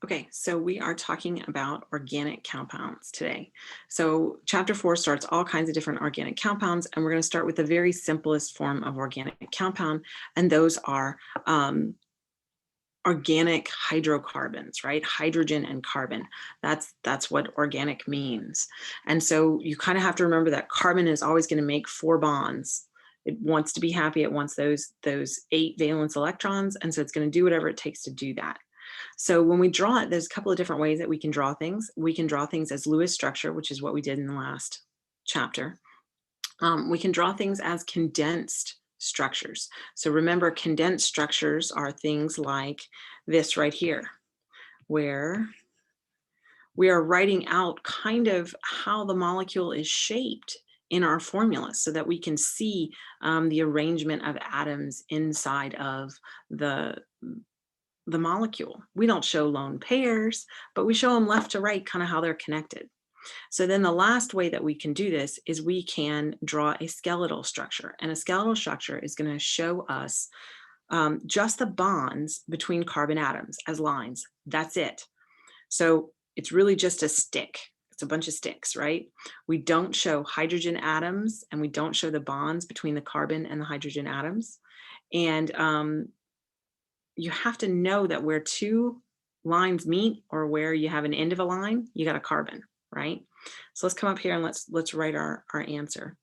Okay, so we are talking about organic compounds today. So chapter 4 starts all kinds of different organic compounds, and we're going to start with the very simplest form of organic compound, and those are organic hydrocarbons, right? Hydrogen and carbon. That's what organic means. And so you kind of have to remember that carbon is always going to make 4 bonds. It wants to be happy. It wants those 8 valence electrons, and so it's going to do whatever it takes to do that. So when we draw it, there's a couple of different ways that we can draw things. We can draw things as Lewis structure, which is what we did in the last chapter. We can draw things as condensed structures. So remember, condensed structures are things like this right here, where we are writing out kind of how the molecule is shaped in our formula so that we can see the arrangement of atoms inside of the molecule. We don't show lone pairs, but we show them left to right, kind of how they're connected. So then the last way that we can do this is we can draw a skeletal structure, and a skeletal structure is going to show us just the bonds between carbon atoms as lines. That's it. So it's really just a stick. It's a bunch of sticks, right? We don't show hydrogen atoms, and we don't show the bonds between the carbon and the hydrogen atoms. And you have to know that where 2 lines meet, or where you have an end of a line, you got a carbon, right? So let's come up here and let's write our answer.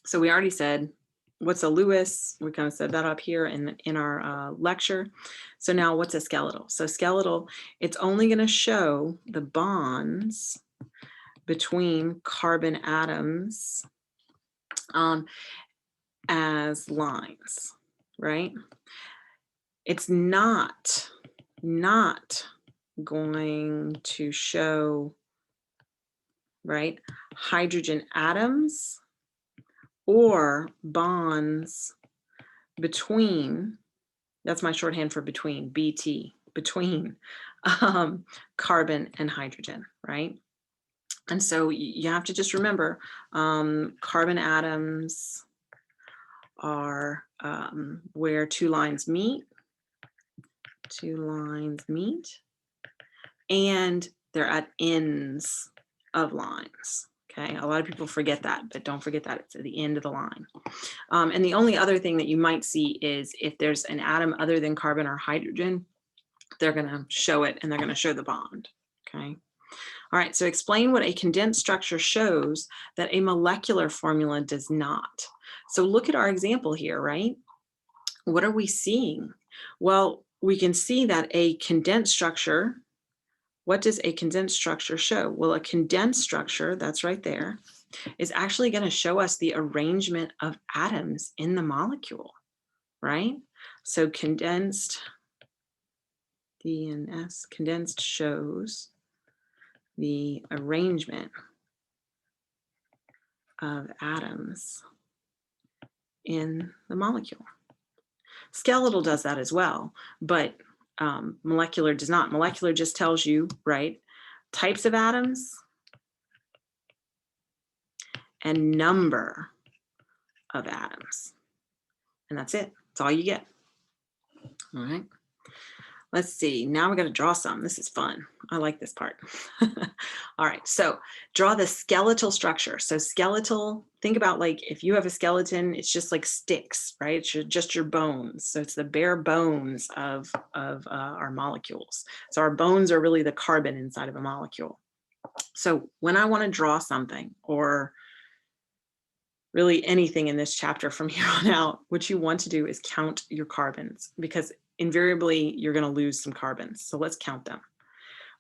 So we already said, what's a Lewis? We kind of said that up here in our lecture. So now what's a skeletal? So skeletal, it's only going to show the bonds between carbon atoms as lines, right? It's not going to show, right, hydrogen atoms or bonds between, that's my shorthand for between, BT, between carbon and hydrogen, right? And so you have to just remember carbon atoms are where 2 lines meet, and they're at ends of lines. Okay, a lot of people forget that, but don't forget that it's at the end of the line. And the only other thing that you might see is if there's an atom other than carbon or hydrogen, they're going to show it, and they're going to show the bond. Okay. All right, so explain what a condensed structure shows that a molecular formula does not. So look at our example here, right? What are we seeing? Well, we can see that a condensed structure, what does a condensed structure show? Well, a condensed structure, that's right there, is actually going to show us the arrangement of atoms in the molecule, right? So condensed, DNS, condensed shows the arrangement of atoms in the molecule. Skeletal does that as well, but molecular does not. Molecular just tells you, right, types of atoms and number of atoms. And that's it. That's all you get. All right. Let's see. Now we got to draw some. This is fun. I like this part. All right. So draw the skeletal structure. So skeletal, think about like if you have a skeleton, it's just like sticks, right? It's just your bones. So it's the bare bones of our molecules. So our bones are really the carbon inside of a molecule. So when I want to draw something, or really anything in this chapter from here on out, what you want to do is count your carbons, because invariably you're going to lose some carbons. So let's count them.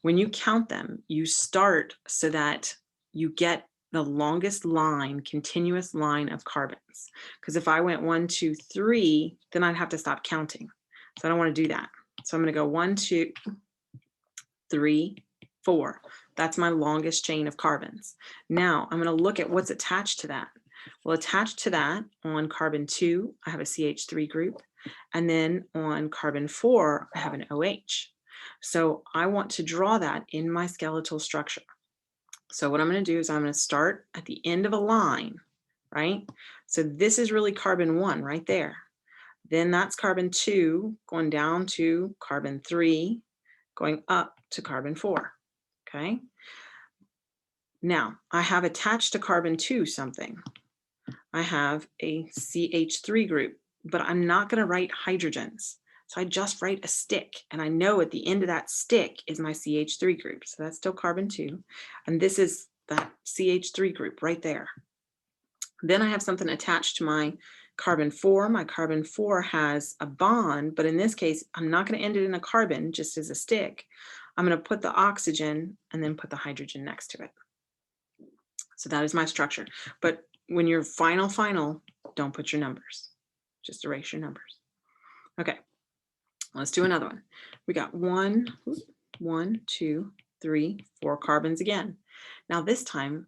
When you count them, you start so that you get the longest line, continuous line of carbons. Because if I went 1, 2, 3, then I'd have to stop counting. So I don't want to do that. So I'm going to go 1, 2, 3, 4. That's my longest chain of carbons. Now I'm going to look at what's attached to that. Well, attached to that on carbon 2, I have a CH3 group. And then on carbon 4, I have an OH. So I want to draw that in my skeletal structure. So what I'm going to do is I'm going to start at the end of a line, right? So this is really carbon 1 right there. Then that's carbon 2 going down to carbon 3. going up to carbon 4, okay? Now, I have attached to carbon 2 something. I have a CH3 group, but I'm not going to write hydrogens. So I just write a stick, and I know at the end of that stick is my CH3 group. So that's still carbon 2, and this is that CH3 group right there. Then I have something attached to my carbon 4. My carbon 4 has a bond, but in this case, I'm not going to end it in a carbon just as a stick. I'm going to put the oxygen and then put the hydrogen next to it. So that is my structure. But when you're final, don't put your numbers. Just erase your numbers. Okay, let's do another one. We got 1, 2, 3, 4 carbons again. Now this time,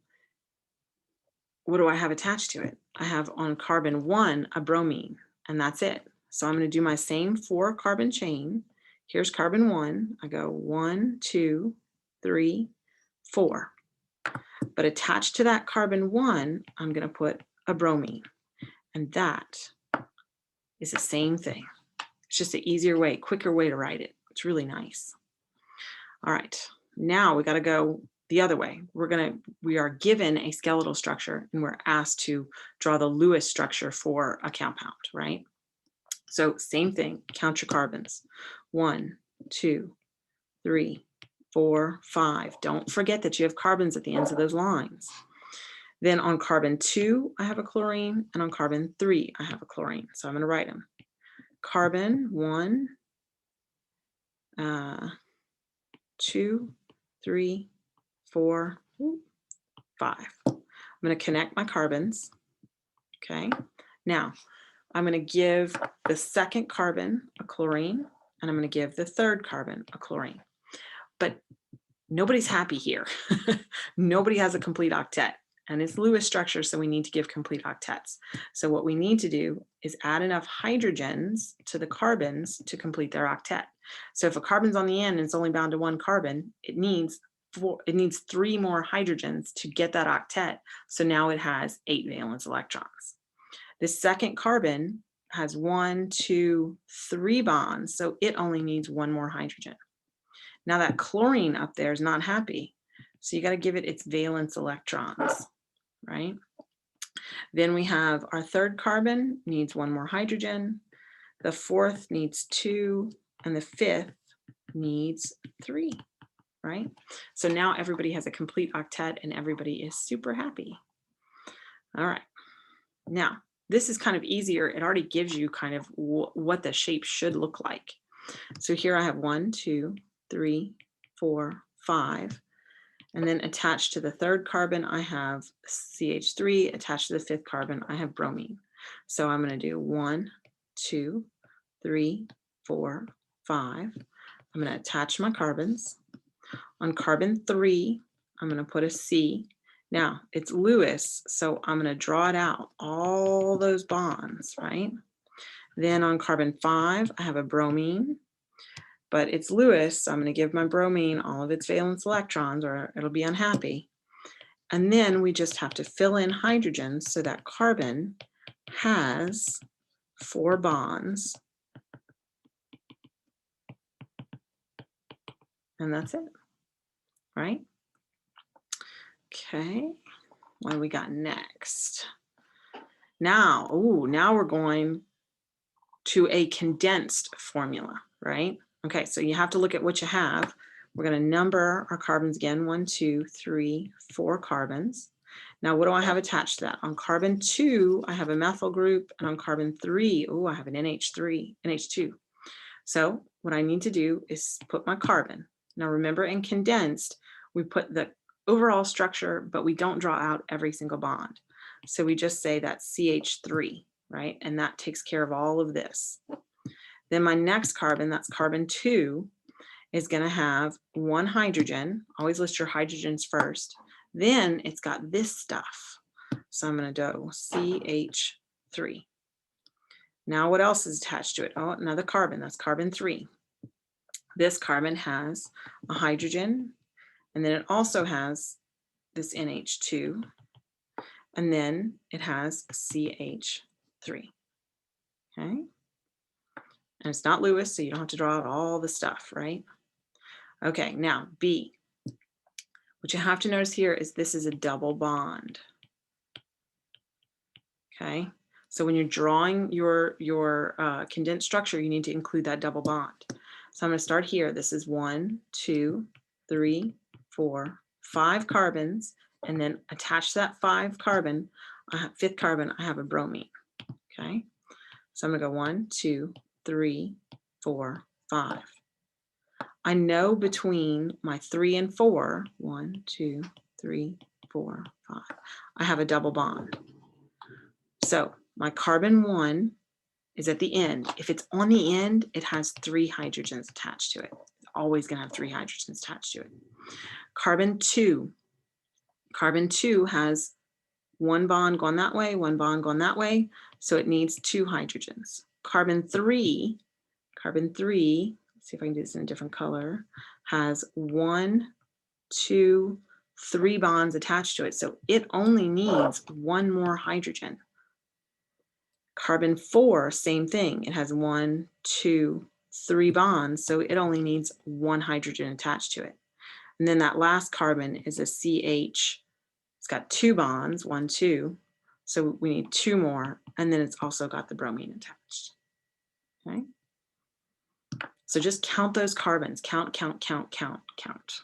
what do I have attached to it? I have on carbon 1 a bromine, and that's it. So I'm going to do my same 4 carbon chain. Here's carbon 1. I go 1, 2, 3, 4. But attached to that carbon 1, I'm going to put a bromine, and that is the same thing. It's just an easier way, quicker way to write it. It's really nice. All right, now we got to go the other way. We are given a skeletal structure, and we're asked to draw the Lewis structure for a compound, right? So same thing, count your carbons. 1, 2, 3, 4, 5. Don't forget that you have carbons at the ends of those lines. Then on carbon 2, I have a chlorine, and on carbon 3, I have a chlorine. So I'm going to write them. Carbon 1, 2, 3, 4, 5. I'm going to connect my carbons. Okay. Now I'm going to give the second carbon a chlorine, and I'm going to give the third carbon a chlorine. But nobody's happy here. Nobody has a complete octet, and it's Lewis structure, so we need to give complete octets. So what we need to do is add enough hydrogens to the carbons to complete their octet. So if a carbon's on the end and it's only bound to 1 carbon, it needs 3 more hydrogens to get that octet. So now it has 8 valence electrons. The second carbon has 1, 2, 3 bonds, so it only needs 1 more hydrogen. Now that chlorine up there is not happy, so you got to give it its valence electrons, right? Then we have our third carbon needs 1 more hydrogen, the fourth needs 2, and the fifth needs 3, right? So now everybody has a complete octet and everybody is super happy. All right, now this is kind of easier. It already gives you kind of what the shape should look like. So here I have 1, 2, 3, 4, 5. And then attached to the third carbon, I have CH3. Attached to the fifth carbon, I have bromine. So I'm going to do 1, 2, 3, 4, 5. I'm going to attach my carbons. On carbon 3, I'm going to put a C. Now, it's Lewis, so I'm going to draw it out, all those bonds, right? Then on carbon 5, I have a bromine, but it's Lewis, so I'm going to give my bromine all of its valence electrons or it'll be unhappy. And then we just have to fill in hydrogens so that carbon has 4 bonds. And that's it, right? Okay, what do we got next? Now we're going to a condensed formula, right? Okay, so you have to look at what you have. We're going to number our carbons again, 1, 2, 3, 4 carbons. Now, what do I have attached to that? On carbon 2, I have a methyl group, and on carbon 3, I have an NH2. So what I need to do is put my carbon. Now, remember in condensed, we put the overall structure, but we don't draw out every single bond. So we just say that's CH3, right? And that takes care of all of this. Then my next carbon, that's carbon 2, is going to have 1 hydrogen. Always list your hydrogens first. Then it's got this stuff. So I'm going to do CH3. Now what else is attached to it? Oh, another carbon. That's carbon 3. This carbon has a hydrogen, and then it also has this NH2, and then it has CH3. Okay. And it's not Lewis, so you don't have to draw out all the stuff, right? Okay, now B. What you have to notice here is this is a double bond. Okay, so when you're drawing your condensed structure, you need to include that double bond. So I'm going to start here. This is 1, 2, 3, 4, 5 carbons, and then attached to that 5 carbon, fifth carbon, I have a bromine. Okay, so I'm going to go 1, 2, 3, 4, 5. I know between my 3 and 4, 1, 2, 3, 4, 5, I have a double bond. So my carbon 1 is at the end. If it's on the end, it has 3 hydrogens attached to it. It's always going to have 3 hydrogens attached to it. Carbon 2 has 1 bond going that way, 1 bond going that way, so it needs 2 hydrogens. Carbon 3, let's see if I can do this in a different color, has 1, 2, 3 bonds attached to it, so it only needs 1 more hydrogen. Carbon 4, same thing. It has 1, 2, 3 bonds, so it only needs 1 hydrogen attached to it. And then that last carbon is a CH. It's got 2 bonds, 1, 2. So we need 2 more, and then it's also got the bromine attached. Okay. So just count those carbons. Count, count, count, count, count.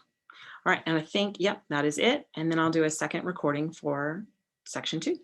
All right, and I think, yep, that is it. And then I'll do a second recording for section 2.